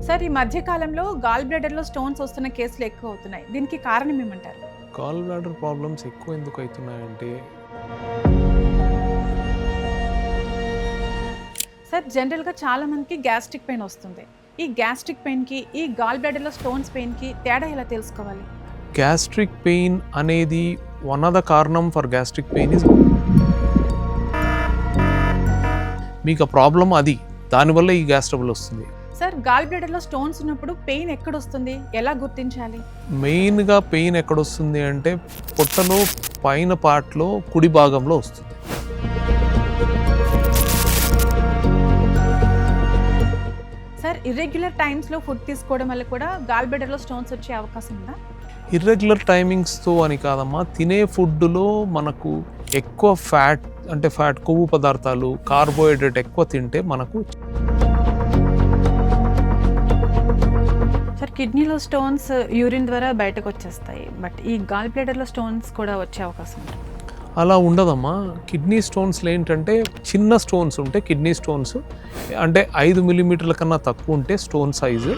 Sir ఈ మధ్య కాలంలో గాల్ బ్లాడర్‌లో స్టోన్స్ వస్తున్న కేసులు ఎక్కువ అవుతున్నాయి. దీనికి కారణం ఏమంటారు? గాల్ బ్లాడర్ ప్రాబ్లమ్స్ ఎక్కువ ఎందుకు అవుతున్నాయంటే సార్ జనరల్‌గా చాలా మందికి గ్యాస్ట్రిక్ పెయిన్ వస్తుంది. ఈ గ్యాస్ట్రిక్ పెయిన్‌కి, ఈ గాల్ బ్లాడర్‌లో స్టోన్స్ పెయిన్‌కి తేడా ఎలా తెలుసుకోవాలి? గ్యాస్ట్రిక్ పెయిన్ అనేది వన్ ఆఫ్ ద కారణం ఫర్ గ్యాస్ట్రిక్ పెయిన్ ఇస్ మీకు ఆ ప్రాబ్లం అది దానివల్ల ఈ గ్యాస్ ట్రబుల్ వస్తుంది. సార్ గాల్ బ్లాడర్‌లో స్టోన్స్ ఉన్నప్పుడు పెయిన్ ఎక్కడొస్తుంది? ఎలా గుర్తించాలి? మెయిన్గా పెయిన్ ఎక్కడొస్తుంది అంటే పొట్టలో పైన పార్ట్లో కుడి భాగంలో వస్తుంది. సార్ ఇర్రెగ్యులర్ టైమ్స్‌లో ఫుడ్ తీసుకోవడం వల్ల కూడా గాల్ బ్లాడర్‌లో స్టోన్స్ వచ్చే అవకాశం ఉందా? ఇర్రెగ్యులర్ టైమింగ్స్తో అని కాదమ్మా, తినే ఫుడ్లో మనకు ఎక్కువ ఫ్యాట్ అంటే కొవ్వు పదార్థాలు కార్బోహైడ్రేట్ ఎక్కువ తింటే మనకు సార్ కిడ్నీలో స్టోన్స్ యూరిన్ ద్వారా బయటకు వచ్చేస్తాయి. బట్ ఈ గాల్ బ్లాడర్‌లో స్టోన్స్ కూడా వచ్చే అవకాశం ఉంటుంది. అలా ఉండదమ్మా. కిడ్నీ స్టోన్స్లో ఏంటంటే చిన్న స్టోన్స్ ఉంటే కిడ్నీ స్టోన్స్ అంటే 5 మిల్లీమీటర్ల కన్నా తక్కువ ఉంటే స్టోన్ సైజు.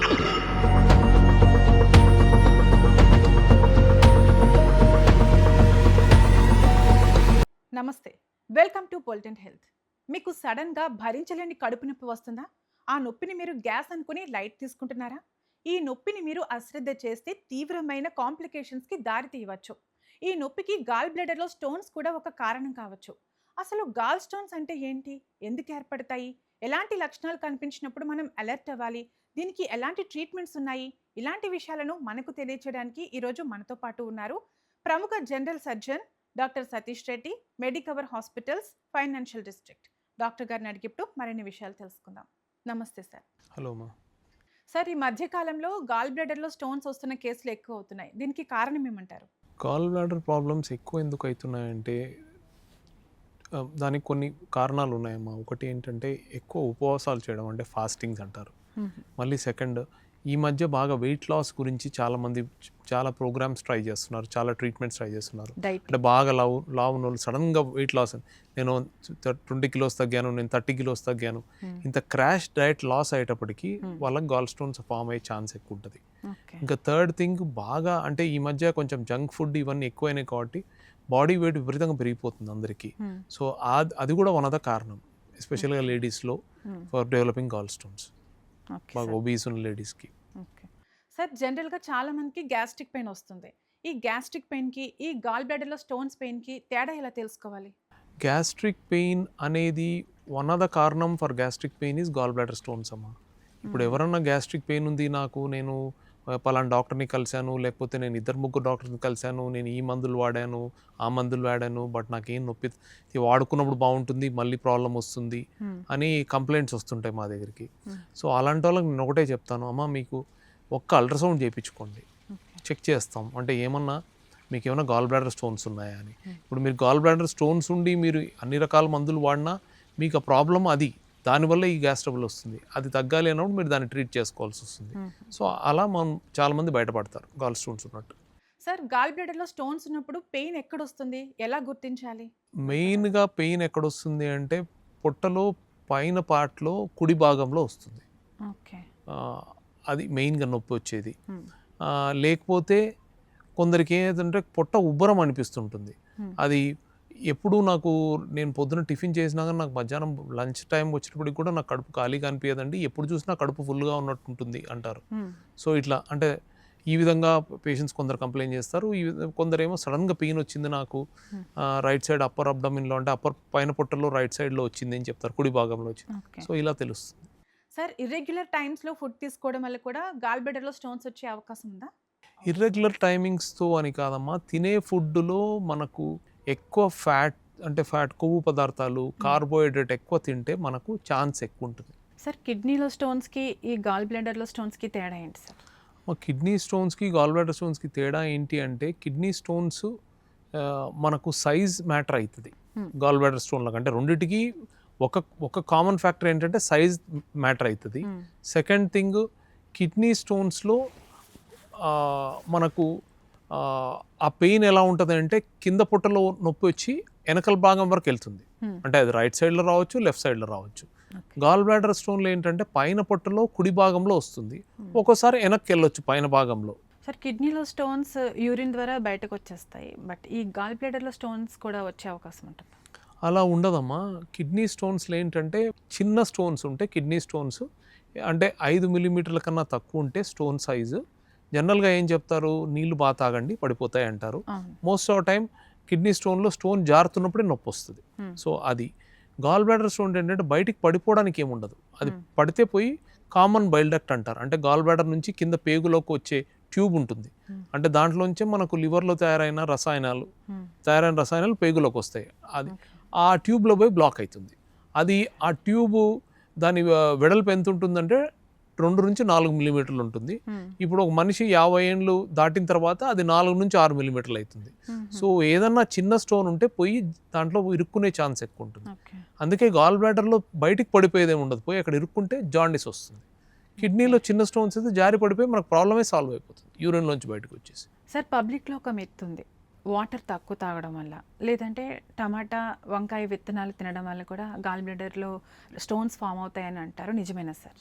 నమస్తే, వెల్కమ్ టు పొలిటెంట్ హెల్త్. మీకు సడన్గా భరించలేని కడుపు నొప్పి వస్తుందా? ఆ నొప్పిని మీరు గ్యాస్ అనుకుని లైట్ తీసుకుంటున్నారా? ఈ నొప్పిని మీరు అశ్రద్ధ చేస్తే తీవ్రమైన కాంప్లికేషన్స్కి దారి తీయవచ్చు. ఈ నొప్పికి గాల్ బ్లాడర్లో స్టోన్స్ కూడా ఒక కారణం కావచ్చు. అసలు గాల్ స్టోన్స్ అంటే ఏంటి, ఎందుకు ఏర్పడతాయి, ఎలాంటి లక్షణాలు కనిపించినప్పుడు మనం అలర్ట్ అవ్వాలి, దీనికి ఎలాంటి ట్రీట్మెంట్స్ ఉన్నాయి, ఇలాంటి విషయాలను మనకు తెలియచేయడానికి ఈరోజు మనతో పాటు ఉన్నారు ప్రముఖ general surgeon doctor Satish Reddy, Medicover hospitals, financial district. Doctor గారిని అడిగిప్పుడు మరిన్ని విషయాలు తెలుసుకుందాం. నమస్తే సార్. హలో మా. సార్ ఈ మధ్య కాలంలో గాల్ బ్లాడర్‌లో స్టోన్స్ వస్తున్న కేసులు ఎక్కువ అవుతున్నాయి. దీనికి కారణం ఏమంటారు? గాల్ బ్లాడర్ ప్రాబ్లమ్స్ ఎక్కువ ఎందుకు అవుతున్నాయంటే దానికి కొన్ని కారణాలు ఉన్నాయమ్మా. ఒకటి ఏంటంటే ఎక్కువ ఉపవాసాలు చేయడం అంటే ఫాస్టింగ్స్ అంటారు. మళ్ళీ సెకండ్, ఈ మధ్య బాగా వెయిట్ లాస్ గురించి చాలామంది చాలా ప్రోగ్రామ్స్ ట్రై చేస్తున్నారు, చాలా ట్రీట్మెంట్స్ ట్రై చేస్తున్నారు. అంటే బాగా లావు ఉన్న వాళ్ళు సడన్గా వెయిట్ లాస్, నేను 20 కిలోస్ తగ్గాను, నేను 30 కిలోస్ తగ్గాను, ఇంత క్రాష్ డయట్ లాస్ అయ్యేటప్పటికి వాళ్ళకి గాల్ స్టోన్స్ ఫామ్ అయ్యే ఛాన్స్ ఎక్కువ ఉంటుంది. ఇంకా థర్డ్ థింగ్, బాగా అంటే ఈ మధ్య కొంచెం జంక్ ఫుడ్ ఇవన్నీ ఎక్కువైనాయి కాబట్టి బాడీ వెయిట్ విపరీతంగా పెరిగిపోతుంది అందరికీ. సో అది కూడా వన్ ఆఫ్ ద కారణం, ఎస్పెషల్గా లేడీస్లో ఫర్ డెవలపింగ్ గాల్ స్టోన్స్, బాగా ఒబీస్ ఉన్న లేడీస్కి. ఓకే సార్, జనరల్గా చాలా మందికి గ్యాస్ట్రిక్ పెయిన్ వస్తుంది. ఈ గ్యాస్ట్రిక్ పెయిన్కి, ఈ గాల్ బ్లాడర్‌లో స్టోన్స్ పెయిన్కి తేడా ఎలా తెలుసుకోవాలి? గ్యాస్ట్రిక్ పెయిన్ అనేది వన్ ఆఫ్ ద కారణం for gastric pain is gall bladder stones అమ్మా. ఇప్పుడు ఎవరన్నా గ్యాస్ట్రిక్ పెయిన్ ఉంది, నాకు నేను పలానా డాక్టర్ని కలిశాను, లేకపోతే నేను 2-3 డాక్టర్ని కలిశాను, నేను ఈ మందులు వాడాను, ఆ మందులు వాడాను, బట్ నాకేం నొప్పి వాడుకున్నప్పుడు బాగుంటుంది, మళ్ళీ ప్రాబ్లం వస్తుంది అని కంప్లైంట్స్ వస్తుంటాయి మా దగ్గరికి. సో అలాంటి వాళ్ళకి నేను ఒకటే చెప్తాను, అమ్మ మీకు ఒక్క అల్ట్రాసౌండ్ చేయించుకోండి, చెక్ చేస్తాం అంటే ఏమన్నా మీకు ఏమైనా గాల్ బ్లాడర్ స్టోన్స్ ఉన్నాయా అని. ఇప్పుడు మీరు గాల్ బ్లాడర్ స్టోన్స్ ఉండి మీరు అన్ని రకాల మందులు వాడినా మీకు ఆ ప్రాబ్లం అది, దానివల్ల ఈ గ్యాస్ ట్రబుల్ వస్తుంది. అది తగ్గాలి అన్నప్పుడు మీరు దాన్ని ట్రీట్ చేసుకోవాల్సి వస్తుంది. సో అలా మనం చాలామంది బయటపడతారు గాల్ స్టోన్స్ ఉన్నట్టు. సార్ గాల్ బ్లాడర్‌లో స్టోన్స్ ఉన్నప్పుడు పెయిన్ ఎక్కడొస్తుంది, ఎలా గుర్తించాలి? మెయిన్గా పెయిన్ ఎక్కడొస్తుంది అంటే పొట్టలో పైన పార్ట్లో కుడి భాగంలో వస్తుంది. ఓకే, అది మెయిన్గా నొప్పి వచ్చేది. లేకపోతే కొందరికి ఏదంటే పొట్ట ఉబ్బరం అనిపిస్తుంటుంది. అది ఎప్పుడు నేను పొద్దున టిఫిన్ చేసినా కానీ నాకు మధ్యాహ్నం లంచ్ టైం వచ్చేటప్పటికి కూడా నాకు కడుపు ఖాళీగా అనిపించదండి, ఎప్పుడు చూసినా కడుపు ఫుల్గా ఉన్నట్టు ఉంటుంది అంటారు. సో ఇట్లా అంటే ఈ విధంగా పేషెంట్స్ కొందరు కంప్లైంట్ చేస్తారు. కొందరేమో సడన్గా పెయిన్ వచ్చింది నాకు రైట్ సైడ్ అప్పర్ అబ్డమిన్లో, అంటే అప్పర్ పైన పొట్టలో రైట్ సైడ్లో వచ్చింది అని చెప్తారు, కుడి భాగంలో వచ్చింది. సో ఇలా తెలుస్తుంది. సార్ ఇర్రెగ్యులర్ టైమ్స్‌లో ఫుడ్ తీసుకోవడం వల్ల కూడా గాల్ బ్లాడర్‌లో స్టోన్స్ వచ్చే అవకాశం ఉందా? ఇర్రెగ్యులర్ టైమింగ్స్తో అని కాదమ్మా, తినే ఫుడ్లో మనకు ఎక్కువ ఫ్యాట్ అంటే కొవ్వు పదార్థాలు కార్బోహైడ్రేట్ ఎక్కువ తింటే మనకు ఛాన్స్ ఎక్కువ ఉంటుంది. సార్ కిడ్నీలో స్టోన్స్కి, ఈ గాల్ బ్లాడర్‌లో స్టోన్స్కి తేడా ఏంటి సార్? కిడ్నీ స్టోన్స్కి గాల్ బ్లాడర్ స్టోన్స్కి తేడా ఏంటి అంటే, కిడ్నీ స్టోన్స్ మనకు సైజ్ మ్యాటర్ అవుతుంది గాల్ బ్లాడర్ స్టోన్ లాగా. అంటే రెండింటికి ఒక కామన్ ఫ్యాక్టర్ ఏంటంటే సైజ్ మ్యాటర్ అవుతుంది. సెకండ్ థింగ్, కిడ్నీ స్టోన్స్లో మనకు ఆ పెయిన్ ఎలా ఉంటుంది అంటే కింద పుట్టలో నొప్పి వచ్చి వెనకల భాగం వరకు వెళ్తుంది. అంటే అది రైట్ సైడ్లో రావచ్చు, లెఫ్ట్ సైడ్లో రావచ్చు. గాల్ బ్లాడర్ స్టోన్లు ఏంటంటే పైన పొట్టలో కుడి భాగంలో వస్తుంది, ఒక్కోసారి వెనక్కి వెళ్ళొచ్చు పైన భాగంలో. సార్ కిడ్నీలో స్టోన్స్ యూరిన్ ద్వారా బయటకు వచ్చేస్తాయి, బట్ ఈ గాల్ బ్లాడర్లో స్టోన్స్ కూడా వచ్చే అవకాశం ఉంటుంది. అలా ఉండదమ్మా. కిడ్నీ స్టోన్స్లో ఏంటంటే చిన్న స్టోన్స్ ఉంటే కిడ్నీ స్టోన్స్ అంటే 5 మిల్లీమీటర్ల కన్నా తక్కువ ఉంటే స్టోన్ సైజు జనరల్గా ఏం చెప్తారు, నీళ్లు బాగా తాగండి పడిపోతాయి అంటారు. మోస్ట్ ఆఫ్ టైం కిడ్నీ స్టోన్లో స్టోన్ జారుతున్నప్పుడే నొప్పి వస్తుంది. సో అది గాల్ బ్లాడర్ స్టోన్ ఏంటంటే బయటికి పడిపోవడానికి ఏముండదు, అది పడితే పోయి కామన్ బైల్ డక్ట్ అంటారు. అంటే గాల్ బ్లాడర్ నుంచి కింద పేగులోకి వచ్చే ట్యూబ్ ఉంటుంది, అంటే దాంట్లోంచే మనకు లివర్లో తయారైన రసాయనాలు పేగులోకి వస్తాయి. అది ఆ ట్యూబ్లో పోయి బ్లాక్ అవుతుంది. అది ఆ ట్యూబ్ దాని వెడల్పు ఎంత ఉంటుందంటే 2 నుంచి 4 మిల్లీమీటర్లు ఉంటుంది. ఇప్పుడు ఒక మనిషి 50 ఏళ్ళు దాటిన తర్వాత అది 4 నుంచి 6 మిల్లీమీటర్లు అవుతుంది. సో ఏదన్నా చిన్న స్టోన్ ఉంటే పోయి దాంట్లో ఇరుక్కునే ఛాన్స్ ఎక్కువ ఉంటుంది. అందుకే గాల్ బ్లాడర్లో బయటికి పడిపోయేదే ఉండదు, పోయి అక్కడ ఇరుక్కుంటే జాండీస్ వస్తుంది. కిడ్నీలో చిన్న స్టోన్స్ అయితే జారి పడిపోయి మనకు ప్రాబ్లమే సాల్వ్ అయిపోతుంది, యూరిన్లోంచి బయటకు వచ్చేసి. సార్ పబ్లిక్లో ఒక మిత్ ఉంది, వాటర్ తక్కువ తాగడం వల్ల లేదంటే టమాటా వంకాయ విత్తనాలు తినడం వల్ల కూడా గాల్ బ్లాడర్లో స్టోన్స్ ఫామ్ అవుతాయని అంటారు, నిజమేనా sir?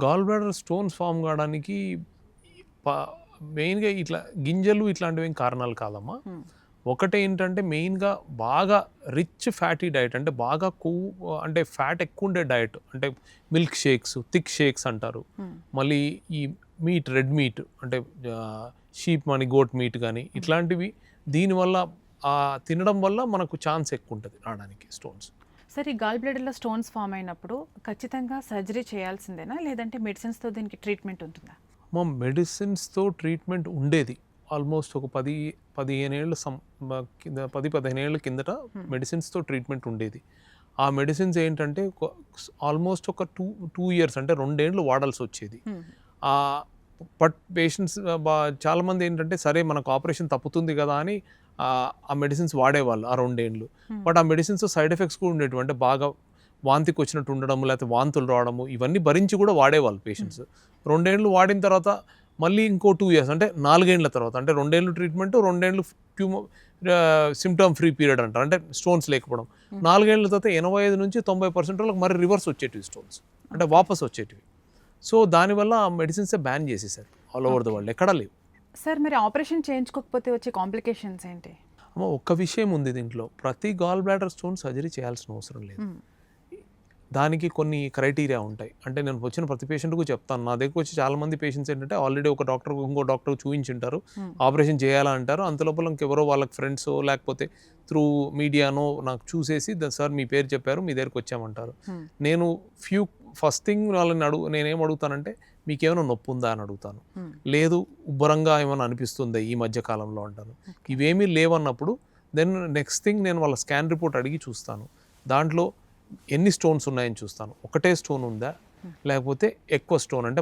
Gall bladder stones form కావడానికి మెయిన్గా ఇట్లా గింజలు ఇట్లాంటివి ఏం కారణాలు కాదమ్మా. ఒకటి ఏంటంటే మెయిన్గా బాగా రిచ్ ఫ్యాటీ డైట్, అంటే బాగా కొవ్వు అంటే ఫ్యాట్ ఎక్కువ ఉండే డైట్, అంటే మిల్క్ షేక్స్, థిక్ షేక్స్ అంటారు. మళ్ళీ ఈ మీట్, రెడ్ మీట్ అంటే షీప్ కానీ గోట్ మీట్ కానీ ఇట్లాంటివి, దీనివల్ల తినడం వల్ల మనకు ఛాన్స్ ఎక్కువ ఉంటుంది రావడానికి స్టోన్స్. సార్ ఈ గాల్ బ్లాడర్లో స్టోన్స్ ఫామ్ అయినప్పుడు ఖచ్చితంగా సర్జరీ చేయాల్సిందేనా, లేదంటే మెడిసిన్స్తో దీనికి ట్రీట్మెంట్ ఉంటుందా? మా మెడిసిన్స్తో ట్రీట్మెంట్ ఉండేది ఆల్మోస్ట్ ఒక 10-15 ఏళ్ళ కిందట మెడిసిన్స్తో ట్రీట్మెంట్ ఉండేది. ఆ మెడిసిన్స్ ఏంటంటే ఆల్మోస్ట్ ఒక 2 ఇయర్స్ అంటే 2 ఏళ్ళు వాడాల్సి వచ్చేది. బట్ పేషెంట్స్ చాలామంది ఏంటంటే సరే మనకు ఆపరేషన్ తప్పుతుంది కదా అని ఆ మెడిసిన్స్ వాడేవాళ్ళు ఆ 2 ఏళ్ళు. బట్ ఆ మెడిసిన్స్ సైడ్ ఎఫెక్ట్స్ కూడా ఉండేవి, అంటే బాగా వాంతికి వచ్చినట్టు ఉండడము, లేకపోతే వాంతులు రావడము, ఇవన్నీ భరించి కూడా వాడేవాళ్ళు పేషెంట్స్. 2 ఏళ్ళు వాడిన తర్వాత మళ్ళీ ఇంకో 2 ఇయర్స్ అంటే 4 ఏళ్ళ తర్వాత, అంటే 2 ఏళ్ళు ట్రీట్మెంట్, 2 ఏళ్ళు సిమ్టమ్ ఫ్రీ పీరియడ్ అంటారు, అంటే స్టోన్స్ లేకపోవడం. 4 ఏళ్ళ తర్వాత 85 నుంచి 90% వాళ్ళకి మరి రివర్స్ వచ్చేటివి స్టోన్స్, అంటే వాపస్ వచ్చేటివి. సో దానివల్ల ఆ మెడిసిన్సే బ్యాన్ చేసేసారు ఆల్ ఓవర్ ద వరల్డ్, ఎక్కడా లేవు. సార్ మరి ఆపరేషన్ చేయించుకోకపోతే వచ్చే కాంప్లికేషన్స్ ఏంటి? ఒక్క విషయం ఉంది దీంట్లో, ప్రతి గాల్ బ్లాడర్ స్టోన్ సర్జరీ చేయాల్సిన అవసరం లేదు. దానికి కొన్ని క్రైటీరియా ఉంటాయి, అంటే నేను వచ్చిన ప్రతి పేషెంట్కు చెప్తాను. నా దగ్గరకు వచ్చి చాలామంది పేషెంట్స్ ఏంటంటే ఆల్రెడీ ఒక డాక్టర్ ఇంకో డాక్టర్ చూపించుంటారు, ఆపరేషన్ చేయాలా అంటారు. అంతలోపల ఇంకెవరో వాళ్ళకి ఫ్రెండ్స్ లేకపోతే త్రూ మీడియానో నాకు చూసేసి సార్ మీ పేరు చెప్పారు మీ దగ్గరికి వచ్చామంటారు. నేను ఫస్ట్ థింగ్ వాళ్ళని నేనేం అడుగుతానంటే మీకేమైనా నొప్పి ఉందా అని అడుగుతాను, లేదు ఉబ్బరంగా ఏమైనా అనిపిస్తుందా ఈ మధ్య కాలంలో అంటాను. ఇవేమీ లేవన్నప్పుడు దెన్ నెక్స్ట్ థింగ్ నేను వాళ్ళ స్కాన్ రిపోర్ట్ అడిగి చూస్తాను, దాంట్లో ఎన్ని స్టోన్స్ ఉన్నాయని చూస్తాను. ఒకటే స్టోన్ ఉందా లేకపోతే ఎక్కువ స్టోన్, అంటే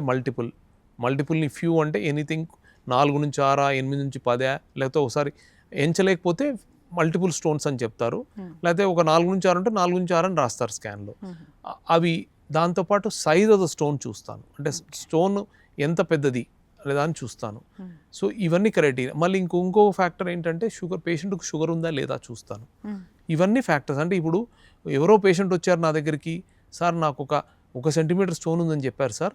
మల్టిపుల్ని ఫ్యూ అంటే ఎనీథింగ్ 4 నుంచి 6, 8 నుంచి 10, లేకపోతే ఒకసారి ఎంచలేకపోతే మల్టిపుల్ స్టోన్స్ అని చెప్తారు, లేకపోతే ఒక 4 నుంచి 6 అంటే 4 నుంచి 6 అని రాస్తారు స్కాన్లో. అవి దాంతోపాటు సైజ్ ఆఫ్ ద స్టోన్ చూస్తాను, అంటే స్టోన్ ఎంత పెద్దది లేదా అని చూస్తాను. సో ఇవన్నీ క్రైటీరియా. మళ్ళీ ఇంకో ఫ్యాక్టర్ ఏంటంటే పేషెంట్కి షుగర్ ఉందా లేదా చూస్తాను. ఇవన్నీ ఫ్యాక్టర్స్. అంటే ఇప్పుడు ఎవరో పేషెంట్ వచ్చారు నా దగ్గరికి, సార్ నాకు ఒక సెంటీమీటర్ స్టోన్ ఉందని చెప్పారు సార్,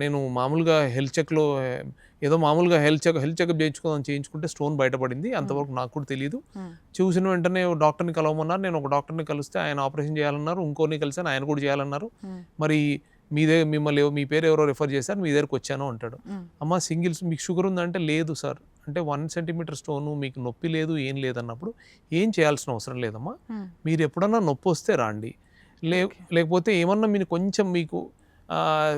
నేను మామూలుగా హెల్త్ చెక్లో ఏదో మామూలుగా హెల్త్ చెకప్ చేయించుకుంటే స్టోన్ బయటపడింది, అంతవరకు నాకు కూడా తెలియదు. చూసిన వెంటనే డాక్టర్ని కలవమన్నారు, నేను ఒక డాక్టర్ని కలిస్తే ఆయన ఆపరేషన్ చేయాలన్నారు, ఇంకోని కలిసాను ఆయన కూడా చేయాలన్నారు. మరి మీ పేరు ఎవరో రిఫర్ చేశారు, మీ దగ్గరికి వచ్చాను అంటాడు. అమ్మ సింగిల్స్ మీకు షుగర్ ఉందంటే లేదు సార్, అంటే 1 సెంటీమీటర్ స్టోను మీకు నొప్పి లేదు ఏం లేదన్నప్పుడు ఏం చేయాల్సిన అవసరం లేదమ్మా, మీరు ఎప్పుడన్నా నొప్పి వస్తే రాండి, లేకపోతే ఏమన్నా మీకు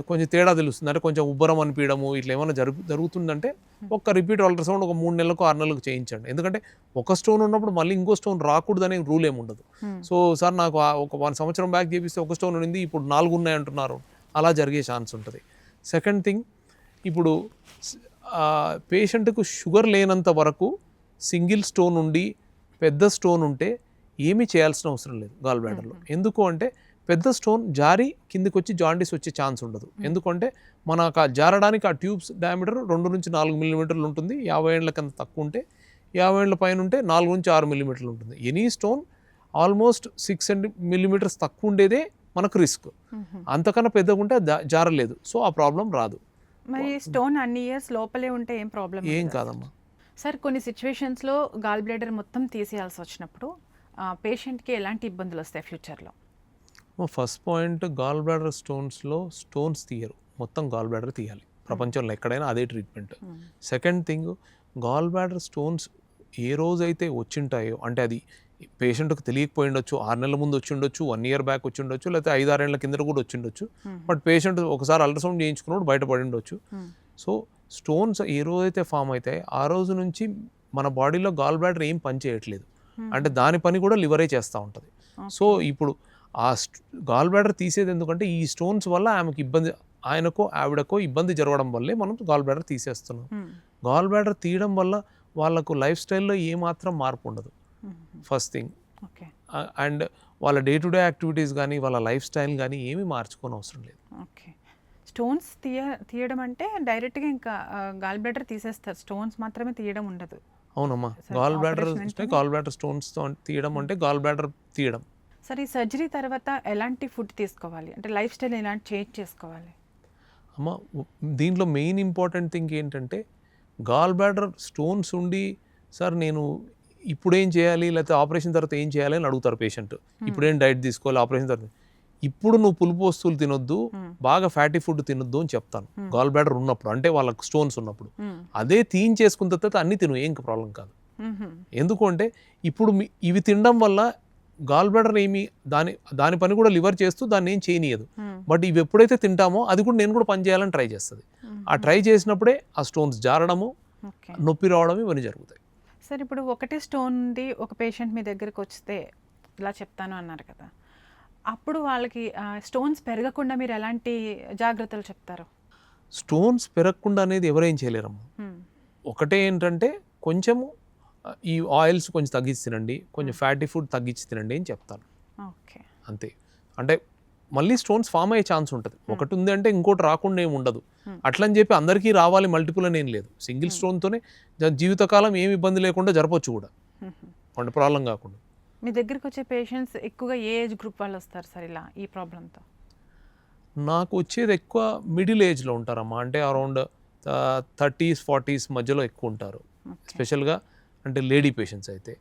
కొంచెం తేడా తెలుస్తుంది, అంటే కొంచెం ఉబ్బరం అనిపించడము ఇట్లా ఏమన్నా జరుగుతుందంటే ఒక రిపీట్ అల్ట్రాసౌండ్ ఒక 3 నెలలకు 6 నెలలకు చేయించండి. ఎందుకంటే ఒక స్టోన్ ఉన్నప్పుడు మళ్ళీ ఇంకో స్టోన్ రాకూడదనే రూల్ ఏమి ఉండదు. సో సార్ నాకు ఒక 1 సంవత్సరం బ్యాక్ చేపిస్తే ఒక స్టోన్ ఉండింది, ఇప్పుడు 4 ఉన్నాయి అంటున్నారు, అలా జరిగే ఛాన్స్ ఉంటుంది. సెకండ్ థింగ్, ఇప్పుడు పేషెంట్కు షుగర్ లేనంత వరకు సింగిల్ స్టోన్ ఉండి పెద్ద స్టోన్ ఉంటే ఏమీ చేయాల్సిన అవసరం లేదు గాల్ బ్లాడర్లో. ఎందుకు అంటే పెద్ద స్టోన్ జారి కిందికి వచ్చి జాండీస్ వచ్చే ఛాన్స్ ఉండదు. ఎందుకంటే మనకు జారడానికి ఆ ట్యూబ్స్ డయామీటర్ 2 నుంచి 4 మిల్లీమీటర్లు ఉంటుంది. 50 ఏళ్ళ కన్నా తక్కువ ఉంటే, 50 ఏళ్ళ పైన ఉంటే 4 నుంచి 6 మిల్లీమీటర్లు ఉంటుంది. ఎనీ స్టోన్ ఆల్మోస్ట్ 6 మిల్లీమీటర్స్ తక్కువ ఉండేదే మనకు రిస్క్. అంతకన్నా పెద్దగా ఉంటే జారలేదు, సో ఆ ప్రాబ్లం రాదు. మరి స్టోన్ అన్ని ఇయర్స్ లోపలే ఉంటే ఏం ప్రాబ్లం ఏం కాదమ్మా. సార్? కొన్ని సిచ్యువేషన్స్లో గాల్ బ్లాడర్ మొత్తం తీసేయాల్సి వచ్చినప్పుడు పేషెంట్కి ఎలాంటి ఇబ్బందులు వస్తాయి ఫ్యూచర్లో? ఫస్ట్ పాయింట్, గాల్ బ్లాడర్ స్టోన్స్లో స్టోన్స్ తీయరు, మొత్తం గాల్ బ్లాడర్ తీయాలి. ప్రపంచంలో ఎక్కడైనా అదే treatment. Second thing, gall bladder stones ఏ రోజైతే వచ్చింటాయో, అంటే అది పేషెంట్కి తెలియకపోయి ఉండొచ్చు, 6 నెలల ముందు వచ్చి ఉండొచ్చు, 1 year బ్యాక్ వచ్చి ఉండొచ్చు, లేకపోతే 5-6 ఏళ్ల కింద కూడా వచ్చి ఉండొచ్చు. బట్ పేషెంట్ ఒకసారి అల్ట్రాసౌండ్ చేయించుకున్నప్పుడు బయటపడి ఉండొచ్చు. సో స్టోన్స్ ఏ రోజైతే ఫామ్ అవుతాయి ఆ రోజు నుంచి మన బాడీలో గాల్ బ్లాడర్ ఏం పని చేయట్లేదు, అంటే దాని పని కూడా లివరే చేస్తూ ఉంటుంది. సో ఇప్పుడు ఆ గాల్ బ్లాడర్ తీసేది ఎందుకంటే ఈ స్టోన్స్ వల్ల ఆమెకు ఇబ్బంది, ఆయనకో ఆవిడకో ఇబ్బంది జరగడం వల్లే మనం గాల్ బ్లాడర్ తీసేస్తున్నాం. గాల్ బ్లాడర్ తీయడం వల్ల వాళ్ళకు లైఫ్ స్టైల్లో ఏమాత్రం మార్పు ఉండదు, ఫస్ట్ థింగ్. అండ్ వాళ్ళ డే టు డే యాక్టివిటీస్ కానీ వాళ్ళ లైఫ్ స్టైల్ కానీ ఏమీ మార్చుకోని అవసరం లేదు. ఓకే. స్టోన్స్ తీయడం అంటే డైరెక్ట్గా ఇంకా గాల్ బ్లాడర్ తీసేస్తారు, స్టోన్స్ మాత్రమే తీయడం ఉండదు. అవునమ్మా, గాల్ బ్లాడర్ స్టోన్స్ తీయడం అంటే గాల్ బ్లాడర్ తీయడం. సరే, ఈ సర్జరీ తర్వాత ఎలాంటి ఫుడ్ తీసుకోవాలి, అంటే లైఫ్ స్టైల్ ఎలాంటి చేంజ్ చేసుకోవాలి? అమ్మ, దీంట్లో మెయిన్ ఇంపార్టెంట్ థింగ్ ఏంటంటే, గాల్ బ్లాడర్ స్టోన్స్ ఉండి సార్ నేను ఇప్పుడు ఏం చేయాలి, లేకపోతే ఆపరేషన్ తర్వాత ఏం చేయాలి అని అడుగుతారు పేషెంట్. ఇప్పుడేం డైట్ తీసుకోవాలి, ఆపరేషన్ తర్వాత ఇప్పుడు నువ్వు పులుపు వస్తువులు తినొద్దు, బాగా ఫ్యాటీ ఫుడ్ తినొద్దు అని చెప్తాను. గాల్ బ్లాడర్ ఉన్నప్పుడు, అంటే వాళ్ళకి స్టోన్స్ ఉన్నప్పుడు. అదే తీయించేసుకున్న తర్వాత అన్ని తిను, ఏం ప్రాబ్లం కాదు. ఎందుకంటే ఇప్పుడు ఇవి తినడం వల్ల గాల్ బ్లాడర్ ఏమి దాని పని కూడా లివర్ చేస్తూ దాన్ని ఏం చేయనీయదు. బట్ ఇవి ఎప్పుడైతే తింటామో అది కూడా నేను కూడా పని చేయాలని ట్రై చేస్తుంది. ఆ ట్రై చేసినప్పుడే ఆ స్టోన్స్ జారడము, నొప్పి రావడం ఇవన్నీ జరుగుతాయి. సార్, ఇప్పుడు ఒకటే స్టోన్ ఉంది, ఒక పేషెంట్ మీ దగ్గరికి వస్తే ఇలా చెప్తాను అన్నారు కదా, అప్పుడు వాళ్ళకి స్టోన్స్ పెరగకుండా మీరు ఎలాంటి జాగ్రత్తలు చెప్తారు? స్టోన్స్ పెరగకుండా అనేది ఎవరేం చేయలేరమ్మా. ఒకటే ఏంటంటే కొంచెము ఈ ఆయిల్స్ కొంచెం తగ్గించి తినండి, కొంచెం ఫ్యాటీ ఫుడ్ తగ్గించి తినండి అని చెప్తాను. ఓకే, అంతే. అంటే మళ్ళీ స్టోన్స్ ఫామ్ అయ్యే ఛాన్స్ ఉంటుంది. ఒకటి ఉంది అంటే ఇంకోటి రాకుండా ఏమి ఉండదు. అట్లని చెప్పి అందరికీ రావాలి మల్టిపుల్ అని ఏం లేదు. సింగిల్ స్టోన్తోనే జీవితకాలం ఏమి ఇబ్బంది లేకుండా జరపచ్చు కూడా, అంటే ప్రాబ్లం కాకుండా. మీ దగ్గరికి వచ్చే పేషెంట్స్ ఎక్కువగా ఏ ఏజ్ గ్రూప్ వాళ్ళు వస్తారు సార్ ఇలా ఈ ప్రాబ్లంతో? నాకు వచ్చేది ఎక్కువ మిడిల్ ఏజ్లో ఉంటారమ్మా, అంటే అరౌండ్ 30s 40s మధ్యలో ఎక్కువ ఉంటారు. స్పెషల్గా అంటే లేడీ పేషెంట్స్ అయితే.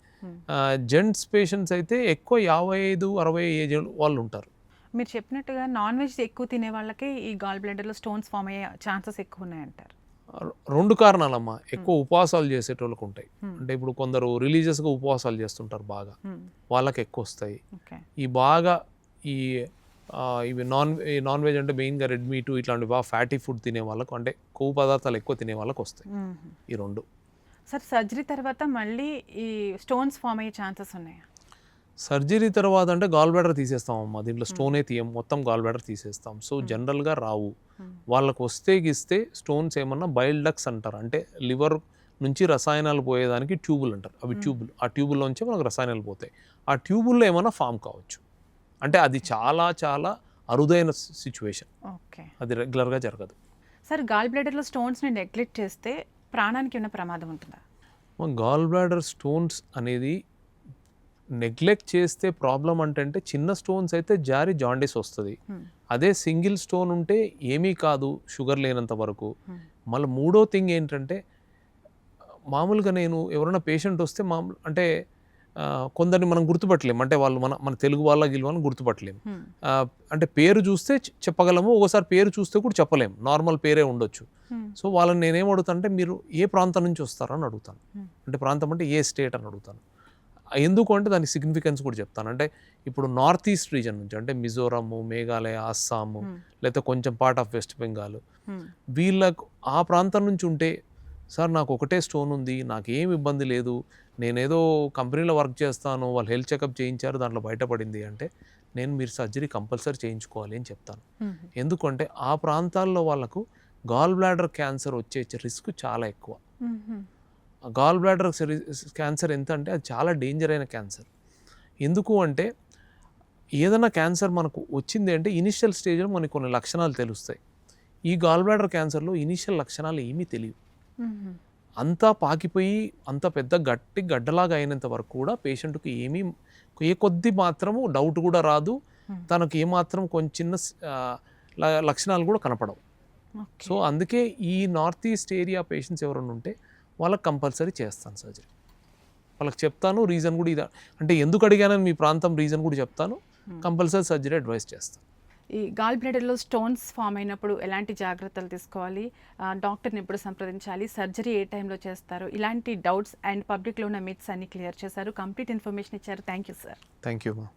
జెంట్స్ పేషెంట్స్ అయితే ఎక్కువ 55-60 ఏజ్ వాళ్ళు ఉంటారు. మీరు చెప్పినట్టుగా నాన్ వెజ్ ఎక్కువ తినే వాళ్ళకి ఈ గాల్ బ్లాడర్లో స్టోన్స్ ఫామ్ అయ్యే ఛాన్సెస్ ఎక్కువ ఉన్నాయంటారు. 2 కారణాలమ్మా. ఎక్కువ ఉపవాసాలు చేసేటోళ్ళకు ఉంటాయి, అంటే ఇప్పుడు కొందరు రిలీజియస్గా ఉపవాసాలు చేస్తుంటారు బాగా, వాళ్ళకి ఎక్కువ వస్తాయి. ఈ బాగా ఇవి నాన్ వెజ్ అంటే మెయిన్గా రెడ్ మీటు ఇట్లాంటి బాగా ఫ్యాటీ ఫుడ్ తినే వాళ్ళకు, అంటే కొవ్వు పదార్థాలు ఎక్కువ తినే వాళ్ళకి వస్తాయి ఈ 2. సార్, సర్జరీ తర్వాత మళ్ళీ ఈ స్టోన్స్ ఫామ్ అయ్యే ఛాన్సెస్ ఉన్నాయా? సర్జరీ తర్వాత అంటే గాల్ బ్లాడర్ తీసేస్తామమ్మా, దీంట్లో స్టోనే తీయం, మొత్తం గాల్ బ్లాడర్ తీసేస్తాం. సో జనరల్గా రావు. వాళ్ళకు వస్తే గిస్తే స్టోన్స్ ఏమన్నా బైల్ డక్ట్స్ అంటారు, అంటే లివర్ నుంచి రసాయనాలు పోయేదానికి ట్యూబుల్ అంటారు. అవి ట్యూబుల్, ఆ ట్యూబుల్లోంచి మనకు రసాయనాలు పోతాయి. ఆ ట్యూబుల్లో ఏమన్నా ఫామ్ కావచ్చు, అంటే అది చాలా చాలా అరుదైన సిచ్యువేషన్, అది రెగ్యులర్గా జరగదు. సార్, గాల్ బ్లాడర్లో స్టోన్స్ని నెగ్లెక్ట్ చేస్తే ప్రాణానికి ఉన్న ప్రమాదం ఉంటుందా? గాల్ బ్లాడర్ స్టోన్స్ అనేది నెగ్లెక్ట్ చేస్తే ప్రాబ్లం అంటే చిన్న స్టోన్స్ అయితే జారి జాండీస్ వస్తుంది. అదే సింగిల్ స్టోన్ ఉంటే ఏమీ కాదు షుగర్ లేనంత వరకు. మళ్ళీ 3వ థింగ్ ఏంటంటే, మామూలుగా నేను ఎవరైనా పేషెంట్ వస్తే అంటే కొందరిని మనం గుర్తుపట్టలేము, అంటే వాళ్ళు మన తెలుగు వాళ్ళ గిల్వని గుర్తుపట్టలేము. అంటే పేరు చూస్తే చెప్పగలము, ఒకసారి పేరు చూస్తే కూడా చెప్పలేము, నార్మల్ పేరే ఉండొచ్చు. సో వాళ్ళని నేనేం అడుగుతాను అంటే, మీరు ఏ ప్రాంతం నుంచి వస్తారని అడుగుతాను. అంటే ప్రాంతం అంటే ఏ స్టేట్ అని అడుగుతాను. ఎందుకు అంటే దానికి సిగ్నిఫికెన్స్ కూడా చెప్తాను. అంటే ఇప్పుడు నార్త్ ఈస్ట్ రీజన్ నుంచి, అంటే మిజోరాము, మేఘాలయ, అస్సాము, లేకపోతే కొంచెం పార్ట్ ఆఫ్ వెస్ట్ బెంగాల్, వీళ్ళకు ఆ ప్రాంతం నుంచి ఉంటే, సార్ నాకు ఒకటే స్టోన్ ఉంది, నాకు ఏం ఇబ్బంది లేదు, నేనేదో కంపెనీలో వర్క్ చేస్తాను, వాళ్ళు హెల్త్ చెకప్ చేయించారు, దాంట్లో బయటపడింది అంటే, నేను మీరు సర్జరీ కంపల్సరీ చేయించుకోవాలి అని చెప్తాను. ఎందుకంటే ఆ ప్రాంతాల్లో వాళ్ళకు గాల్ బ్లాడర్ క్యాన్సర్ వచ్చే రిస్క్ చాలా ఎక్కువ. గాల్ బ్లాడర్ క్యాన్సర్ ఎంత అంటే అది చాలా డేంజర్ అయిన క్యాన్సర్. ఎందుకు అంటే ఏదైనా క్యాన్సర్ మనకు వచ్చింది అంటే ఇనిషియల్ స్టేజ్లో మనకు కొన్ని లక్షణాలు తెలుస్తాయి. ఈ గాల్ బ్లాడర్ క్యాన్సర్లో ఇనిషియల్ లక్షణాలు ఏమీ తెలియవు. అంతా పాకిపోయి అంత పెద్ద గడ్డలాగా అయినంత వరకు కూడా పేషెంట్కి ఏ కొద్ది మాత్రము డౌట్ కూడా రాదు, తనకు ఏమాత్రం కొంచెం చిన్న లక్షణాలు కూడా కనపడవు. సో అందుకే ఈ నార్త్ ఈస్ట్ ఏరియా పేషెంట్స్ ఎవరైనా ఉంటే వాళ్ళకి కంపల్సరీ చేస్తాను సర్జరీ. వాళ్ళకి చెప్తాను రీజన్ కూడా ఇది, అంటే ఎందుకు అడిగానని మీ ప్రాంతం రీజన్ కూడా చెప్తాను, కంపల్సరీ సర్జరీ అడ్వైస్ చేస్తాను. ఈ గాల్ బ్లాడర్లో స్టోన్స్ ఫామ్ అయినప్పుడు ఎలాంటి జాగ్రత్తలు తీసుకోవాలి, డాక్టర్ని ఎప్పుడు సంప్రదించాలి, సర్జరీ ఏ టైంలో చేస్తారు, ఇలాంటి డౌట్స్ అండ్ పబ్లిక్లో ఉన్న మిత్స్ అన్ని క్లియర్ చేశారు. కంప్లీట్ ఇన్ఫర్మేషన్ ఇచ్చారు. Thank you sir. Thank you మా.